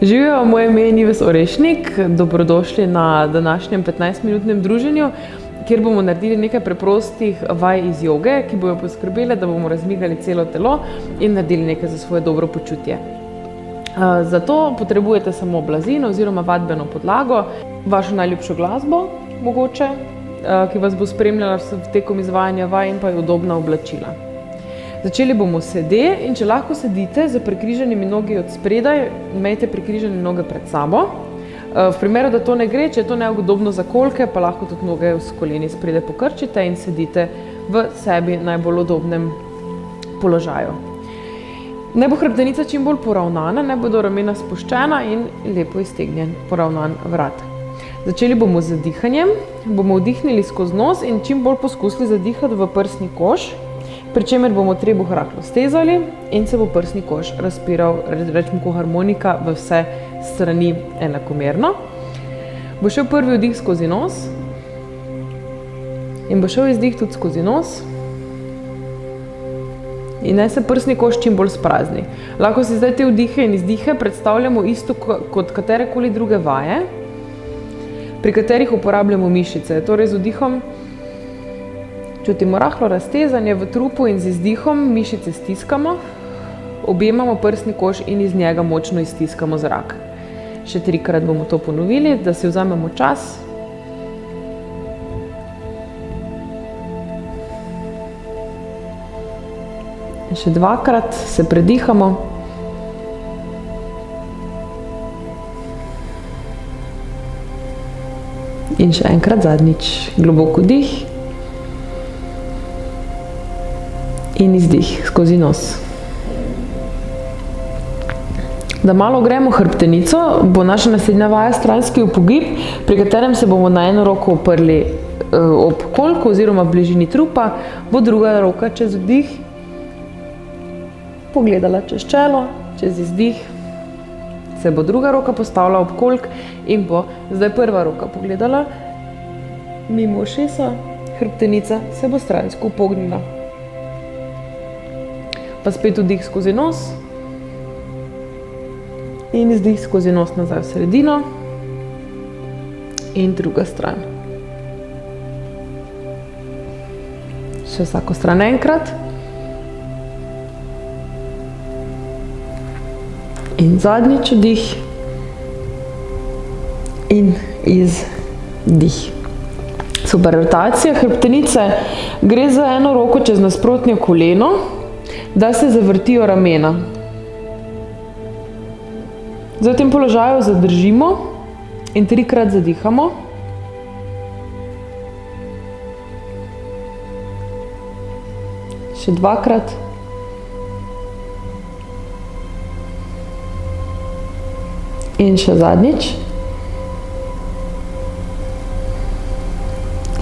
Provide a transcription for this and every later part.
Živijo, moje ime je Nives Orešnik, dobrodošli na današnjem 15-minutnem druženju, kjer bomo naredili nekaj preprostih vaj iz joge, ki bojo poskrbele, da bomo razmigali celo telo in naredili nekaj za svoje dobro počutje. Zato potrebujete samo blazino oziroma vadbeno podlago, vašo najljubšo glasbo, mogoče, ki vas bo spremljala tekom izvajanja vaj in pa je udobna oblačila. Začeli bomo sede in če lahko sedite z prekrižanimi nogi od spredaj, imejte prekrižane noge pred sabo. V primeru, da to ne gre, če je to neudobno za kolke, pa lahko tudi noge s koleni spredaj pokrčite in sedite v sebi najbolj udobnem položaju. Naj bo hrbtenica čim bolj poravnana, naj bodo ramena spuščena in lepo iztegnjen, poravnan vrat. Začeli bomo z dihanjem, bomo vdihnili skozi nos in čim bolj poskusili zadihati v prsni koš, pri čemer bomo trebuh rahlo stezali in se bo prsni koš razpiral, rečemo kot harmonika, v vse strani enakomerno. Bo šel prvi vdih skozi nos in bo šel izdih tudi skozi nos. In naj se prsni koš čim bolj sprazni. Lahko si zdaj te vdihe in izdihe predstavljamo isto kot katerekoli druge vaje, pri katerih uporabljamo mišice. Torej z vdihom čutimo rahlo raztezanje v trupu in z izdihom mišice stiskamo, objemamo prsni koš in iz njega močno izstiskamo zrak. Še 3-krat bomo to ponovili, da si vzamemo čas. In še 2-krat se predihamo. In še enkrat zadnjič. Globok vdih. In izdih skozi nos. Da malo ogremo hrbtenico, bo naša naslednja vaja stranski upogib, pri katerem se bomo na eno roko oprli ob kolku oziroma v bližini trupa, bo druga roka čez vdih pogledala čez čelo, čez izdih se bo druga roka postavila ob kolk in bo zdaj prva roka pogledala mimo ušesa, hrbtenica se bo stransko upognila. Pa spet vdih skozi nos in izdih skozi nos nazaj v sredino in druga stran. Še vsako stran enkrat. In zadnjič vdih in izdih. Super, rotacija hrbtenice. Gre za eno roko čez nasprotno koleno, da se zavrtijo ramena. Zdaj v tem položaju zadržimo in 3-krat zadihamo. Še 2-krat. In še zadnjič.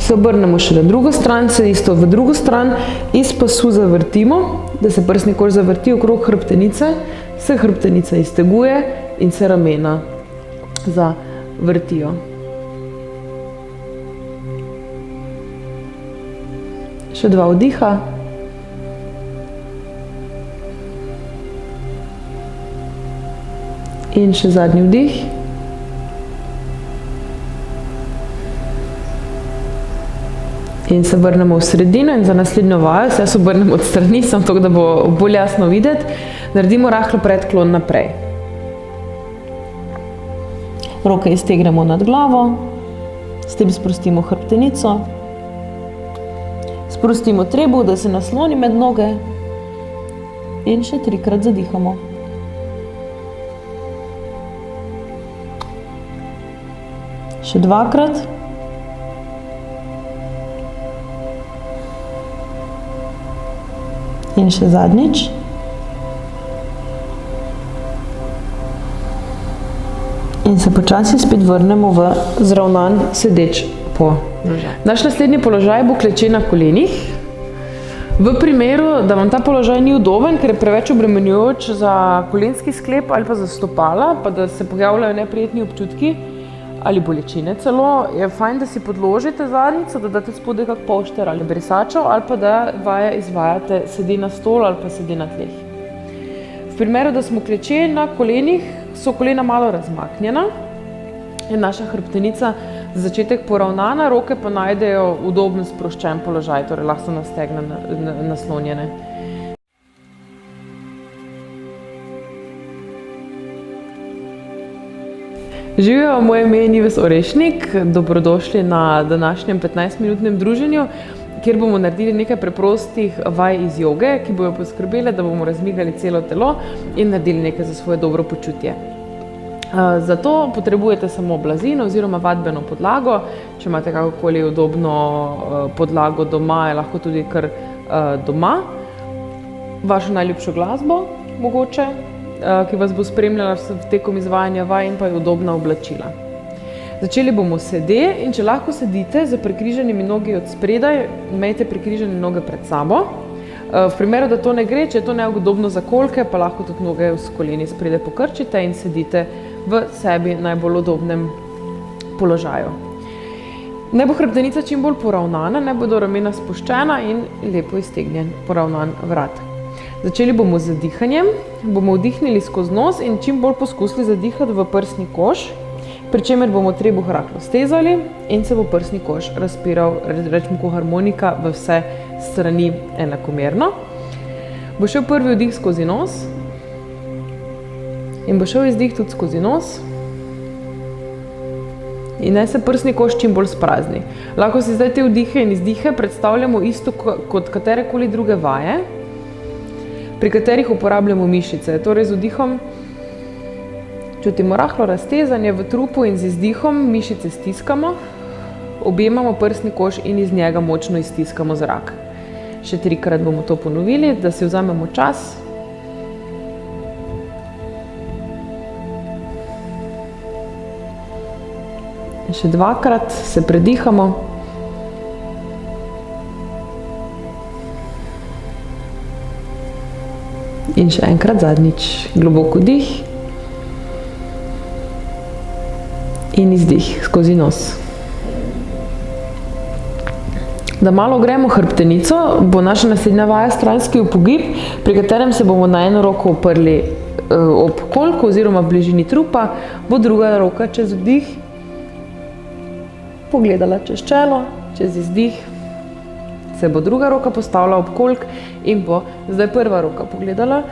Se obrnemo še na drugo stran, se isto v drugo stran, iz pasu zavrtimo, da se prsni koš zavrti okrog hrbtenice, se hrbtenica izteguje in se ramena zavrtijo. Še 2 vdiha. In še zadnji vdih. In se vrnemo v sredino in za naslednjo vajo se jaz obrnem od strani, samo tako, da bo bolj jasno videti, naredimo rahlo predklon naprej. Roke iztegnemo nad glavo, s tem sprostimo hrbtenico, sprostimo trebuh, da se nasloni med noge in še 3-krat zadihamo. Še 2-krat. In še zadnjič. In se počasi spet vrnemo v zravnan sedeč položaj. Naš naslednji položaj bo kleče na kolenih. V primeru, da vam ta položaj ni udoben, ker je preveč obremenjujoč za kolenski sklep ali pa za stopala, pa da se pojavljajo neprijetni občutki ali bolečine celo, je fajn, da si podložite zadnjico, da date spodaj kak pošter ali brisačo, ali pa da vaje izvajate sedi na stol ali pa sedi na tleh. V primeru, da smo kleče na kolenih, so kolena malo razmaknjena in naša hrbtenica za začetek poravnana, roke pa najdejo udoben sproščen položaj, torej lahko so na stegna naslonjene. Živijo, moje ime je Nives Orešnik, dobrodošli na današnjem 15-minutnem druženju, kjer bomo naredili nekaj preprostih vaj iz joge, ki bojo poskrbele, da bomo razmigali celo telo in naredili nekaj za svoje dobro počutje. Zato potrebujete samo blazin oziroma vadbeno podlago. Če imate kakokoli udobno podlago doma, je lahko tudi kar doma. Vašo najljubšo glasbo, mogoče, ki vas bo spremljala tekom izvajanja vaj, in pa je udobna oblačila. Začeli bomo sede, in če lahko sedite z prekrižanimi nogi od spredaj, imejte prekrižane noge pred sabo. V primeru, da to ne gre, če je to neudobno za kolke, pa lahko tudi noge s koleni spredaj pokrčite in sedite v sebi najbolj udobnem položaju. Naj bo hrbtenica čim bolj poravnana, naj bodo ramena spuščena in lepo iztegnjen, poravnan vrat. Začeli bomo z dihanjem, bomo vdihnili skozi nos in čim bolj poskusili zadihati v prsni koš, pri čemer bomo trebuh rahlo stezali in se bo prsni koš razpiral, rečemo kot harmonika, v vse strani enakomerno. Bo šel prvi vdih skozi nos in bo šel izdih tudi skozi nos. In naj se prsni koš čim bolj sprazni. Lahko si zdaj te vdihe in izdihe predstavljamo isto kot katerekoli druge vaje, pri katerih uporabljamo mišice. Torej z vdihom čutimo rahlo raztezanje v trupu in z izdihom mišice stiskamo, objemamo prsni koš in iz njega močno izstiskamo zrak. Še 3-krat bomo to ponovili, da si vzamemo čas. Še 2-krat se predihamo. In še enkrat zadnjič. Globok vdih in izdih skozi nos. Da malo ogrejemo hrbtenico, bo naša naslednja vaja stranski upogib, pri katerem se bomo na eno roko oprli ob kolku oziroma v bližini trupa, bo druga roka čez vdih pogledala čez čelo, čez izdih se bo druga roka postavila ob kolk in bo zdaj prva roka pogledala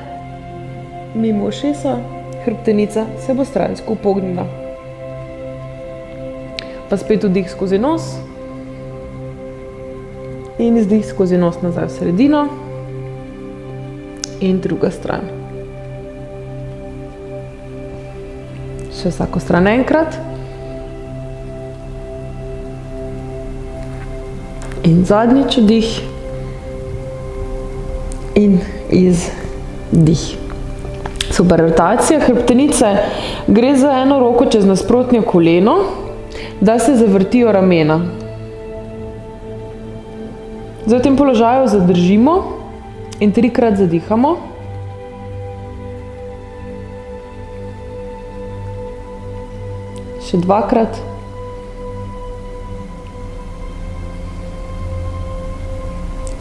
mimo ušesa, hrbtenica se bo stransko upognila. Pa spet vdih skozi nos in izdih skozi nos nazaj v sredino in druga stran. Še vsako stran enkrat. In zadnjič vdih in izdih. Super, rotacija hrbtenice. Gre za eno roko čez nasprotno koleno, da se zavrtijo ramena. Zdaj v tem položaju zadržimo in 3-krat zadihamo. Še 2-krat.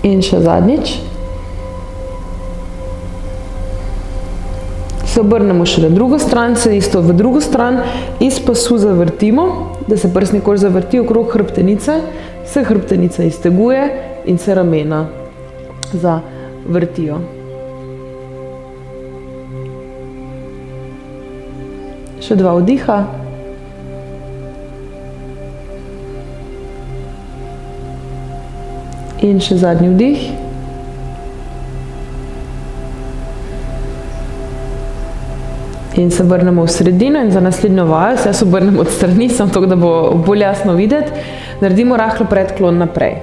In še zadnjič. Se obrnemo še na drugo stran, se isto v drugo stran, iz pasu zavrtimo, da se prsni koš zavrti okrog hrbtenice, se hrbtenica izteguje in se ramena zavrtijo. Še 2 vdiha. In še zadnji vdih. In se vrnemo v sredino in za naslednjo vajo se jaz obrnem od strani, samo tako, da bo bolj jasno videti, naredimo rahlo predklon naprej.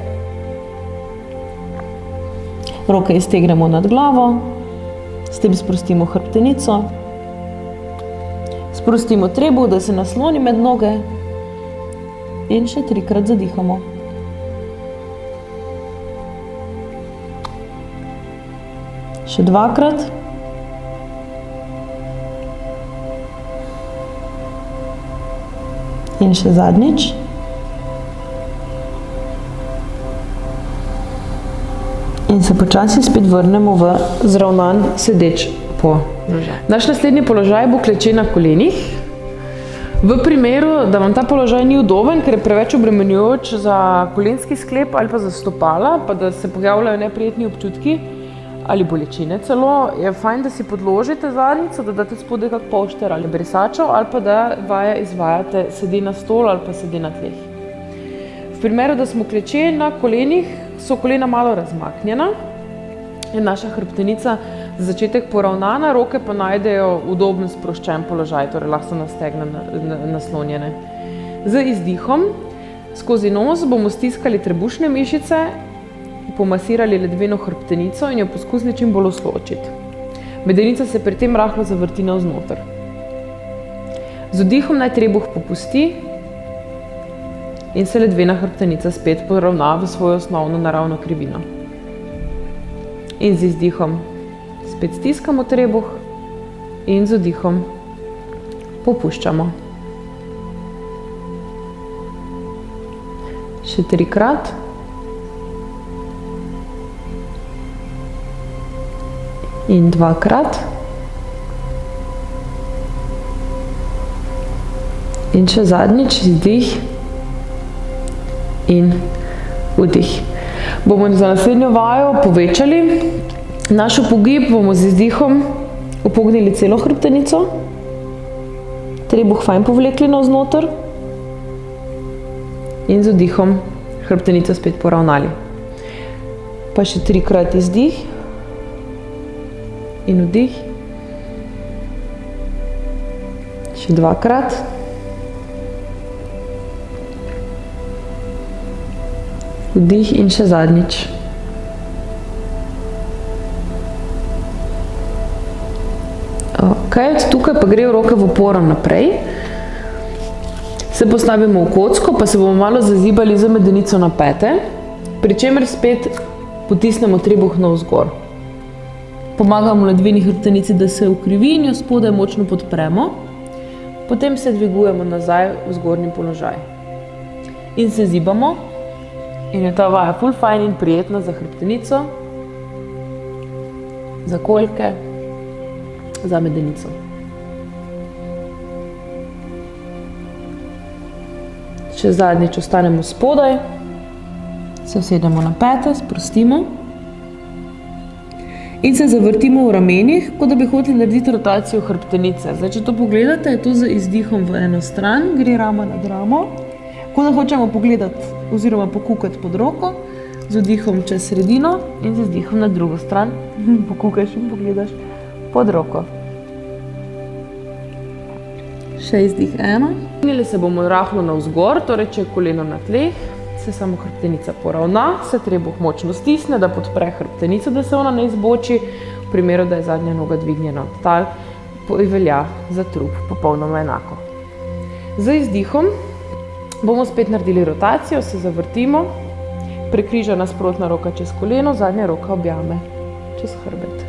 Roke iztegnemo nad glavo, s tem sprostimo hrbtenico, sprostimo trebuh, da se nasloni med noge in še 3-krat zadihamo. Še 2-krat. In še zadnjič. In se počasi spet vrnemo v zravnan sedeč po položaj. Naš naslednji položaj bo kleče na kolenih. V primeru, da vam ta položaj ni udoben, ker je preveč obremenjujoč za kolenski sklep ali pa za stopala, pa da se pojavljajo neprijetni občutki ali bolečine celo, je fajn, da si podložite zadnjico, da date spodaj kak pošter ali brisačo, ali pa da vaje izvajate sede na stol ali pa sede na tleh. V primeru, da smo kleče na kolenih, so kolena malo razmaknjena in naša hrbtenica za začetek poravnana, roke pa najdejo udoben sproščen položaj, torej lahko so na stegna naslonjene. Z izdihom skozi nos bomo stiskali trebušne mišice, pomasirali ledveno hrbtenico in jo poskusili čim bolj osločiti. Medenica se pri tem rahlo zavrti navznoter. Z vdihom naj trebuh popusti in se ledvena hrbtenica spet poravna v svojo osnovno naravno krivino. In z izdihom spet stiskamo trebuh in z vdihom popuščamo. Še 3-krat. In 2-krat. In še zadnjič izdih in vdih. Bomo za naslednjo vajo povečali naš upogib, bomo z izdihom upognili celo hrbtenico, trebuh fajn povlekli navznoter in z vdihom hrbtenico spet poravnali. Pa še 3-krat izdih in vdih, še 2-krat, vdih in še zadnjič. Od tukaj pa grejo roke v oporo naprej. Se postavimo v kocko, pa se bomo malo zazibali z medenico na pete, pri čemer spet potisnemo trebuh navzgor. Pomagamo ledveni hrbtenici, da se ukrivi in jo spodaj močno podpremo. Potem se dvigujemo nazaj v zgornji položaj. In se zibamo. In je ta vaja ful fajn in prijetna za hrbtenico, za koljke, za medenico. Še zadnjič ostanemo spodaj, se usedemo na pete, sprostimo in se zavrtimo v ramenih, kot da bi hoteli narediti rotacijo hrbtenice. Zdaj, če to pogledate, je to z izdihom v eno stran, gre rama nad ramo, kot da hočemo pogledati oziroma pokukati pod roko, z vdihom čez sredino in z izdihom na drugo stran, pokukaš in pogledaš pod roko. Še izdih 1. Pognili se bomo rahlo navzgor, torej če je koleno na tleh, se samo hrbtenica poravna, se trebuh močno stisne, da podpre hrbtenico, da se ona ne izboči, v primeru, da je zadnja noga dvignjena od tal, velja za trup popolnoma enako. Z izdihom bomo spet naredili rotacijo, se zavrtimo, prekriža nasprotna roka čez koleno, zadnja roka objame čez hrbet.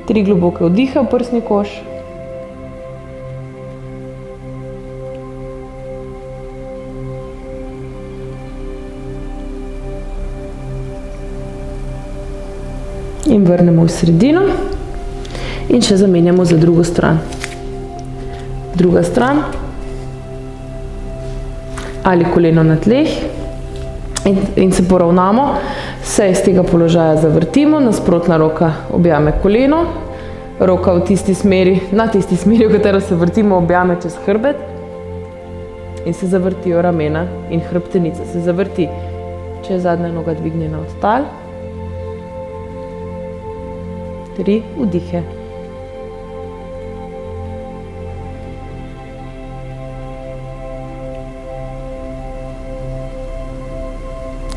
3 globoke vdihe v prsni koš. In vrnemo v sredino in še zamenjamo za drugo stran. Druga stran ali koleno na tleh in se poravnamo, se iz tega položaja zavrtimo, nasprotna roka objame koleno, roka v tisti smeri, na tisti smeri, v katero se vrtimo, objame čez hrbet in se zavrtijo ramena in hrbtenica se zavrti, če je zadnja noga dvignjena od tal. 3 vdihe.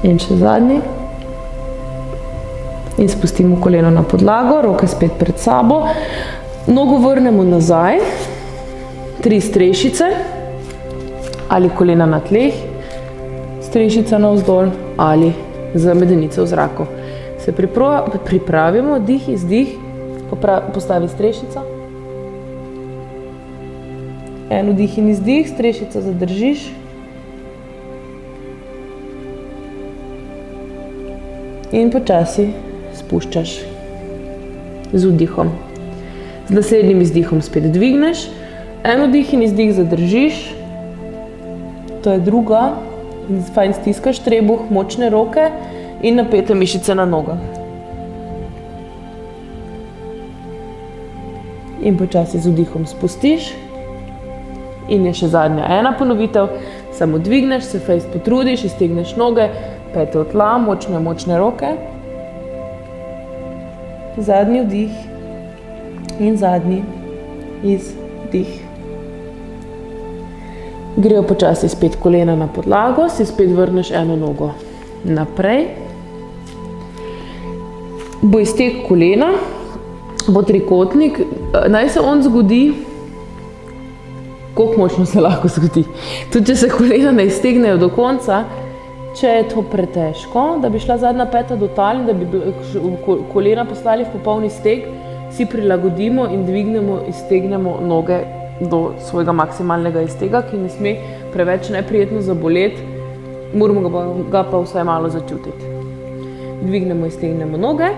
In še zadnji. In spustimo koleno na podlago, roke spet pred sabo. Nogo vrnemo nazaj, 3 strešice ali kolena na tleh, strešica navzdol ali z medenico v zraku. Se pripravimo, dih, izdih, postavi strešica. En vdih in izdih, strešica zadržiš. In počasi spuščaš. z vdihom. Z naslednjim izdihom spet dvigneš, en vdih in izdih zadržiš, to je druga, in fajn stiskaš trebuh, močne roke in napete mišice na nogah. In počasi z vdihom spustiš. In je še zadnja ena ponovitev, samo dvigneš, se fejst potrudiš, iztegneš noge, pete v tla, močne roke. Zadnji vdih in zadnji izdih. Grejo počasi spet kolena na podlago, si spet vrneš eno nogo naprej. Bo iztek kolena, bo trikotnik, naj se on zgodi, koliko močno se lahko zgodi. Tudi če se kolena ne iztegnejo do konca, če je to pretežko, da bi šla zadnja peta do tal in da bi kolena poslali v popolni steg, si prilagodimo in dvignemo, iztegnemo noge do svojega maksimalnega iztega, ki ne sme preveč neprijetno zaboleti, moramo ga pa vsaj malo začutiti. Dvignemo, iztegnemo noge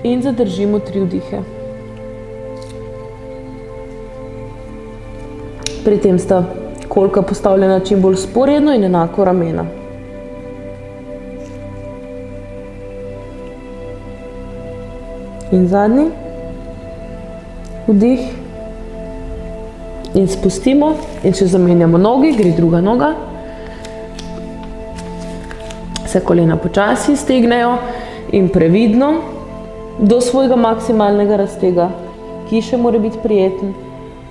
in zadržimo 3 vdihe. Pri tem sta kolka postavljena čim bolj vzporedno in enako ramena. In zadnji vdih in spustimo in če zamenjamo nogi, gre druga noga. Se kolena počasi iztegnejo in previdno do svojega maksimalnega raztega, ki še mora biti prijeten.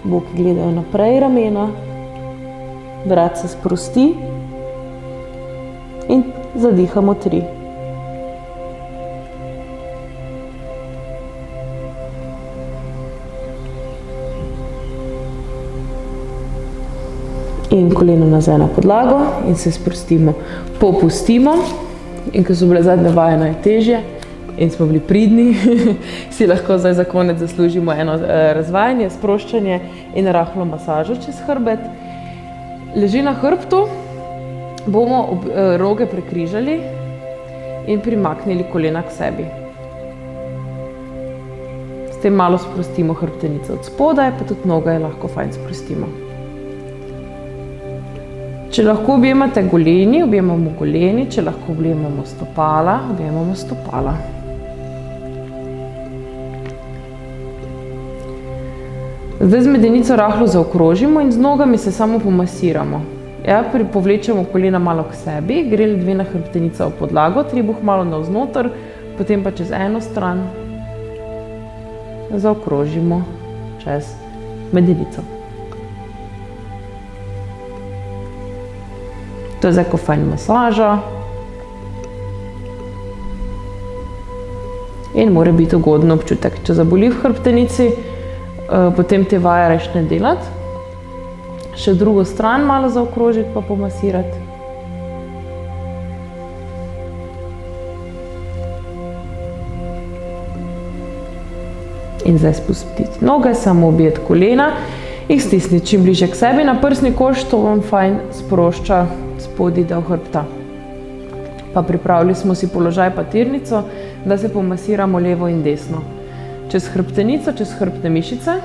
Boki gledajo naprej, ramena, vrat se sprosti in zadihamo 3. In koleno nazaj na podlago in se sprostimo, popustimo. In ko so bile zadnje vaje najtežje in smo bili pridni, si lahko zdaj za konec zaslužimo eno razvajanje, sproščanje in rahlo masažo čez hrbet. Leži na hrbtu, bomo roge prekrižali in primaknili kolena k sebi. S tem malo sprostimo hrbtenico od spodaj, pa tudi noge lahko fajn sprostimo. Če lahko objemate goleni, objemamo goleni, če lahko objemamo stopala, objemamo stopala. Zdaj z medenico rahlo zaokrožimo in z nogami se samo pomasiramo. Ja, povlečemo kolena malo k sebi, gre ledvena hrbtenica v podlago, trebuh malo navznoter, potem pa čez eno stran zaokrožimo čez medenico. To je zdaj ko fajn masaža. In mora biti ugoden občutek. Če zaboli v hrbtenici, potem te vaje reš ne delati. Še drugo stran malo zaokrožiti pa pomasirati. In zdaj spustiti noge, samo objeti kolena, jih stisniti čim bliže k sebi na prsni koš, to vam fajn sprošča spodnji del hrbta. Pa pripravili smo si položaj pa tirnico, da se pomasiramo levo in desno. Čez hrbtenico, čez hrbtne mišice.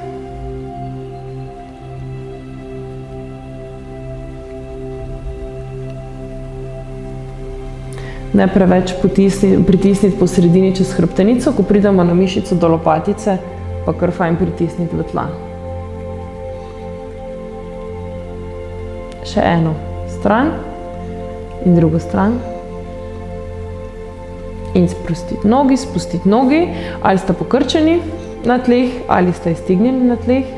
Ne preveč pritisniti po sredini čez hrbtenico, ko pridemo na mišico do lopatice, pa kar fajn pritisniti v tla. Še eno stran in drugo stran. In spustiti nogi, ali sta pokrčeni na tleh, ali sta iztegnjeni na tleh.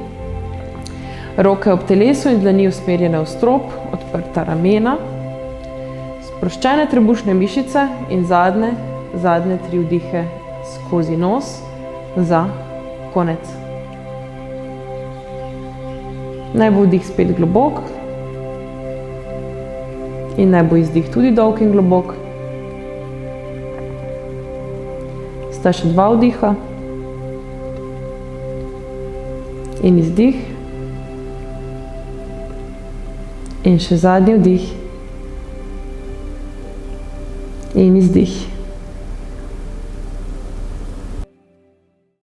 Roke ob telesu in dlani usmerjene v strop, odprta ramena. Sproščene trebušne mišice in zadnje 3 vdihe skozi nos za konec. Naj bo vdih spet globok in naj bo izdih tudi dolg in globok. Sta še 2 vdiha in izdih in še zadnji vdih in izdih.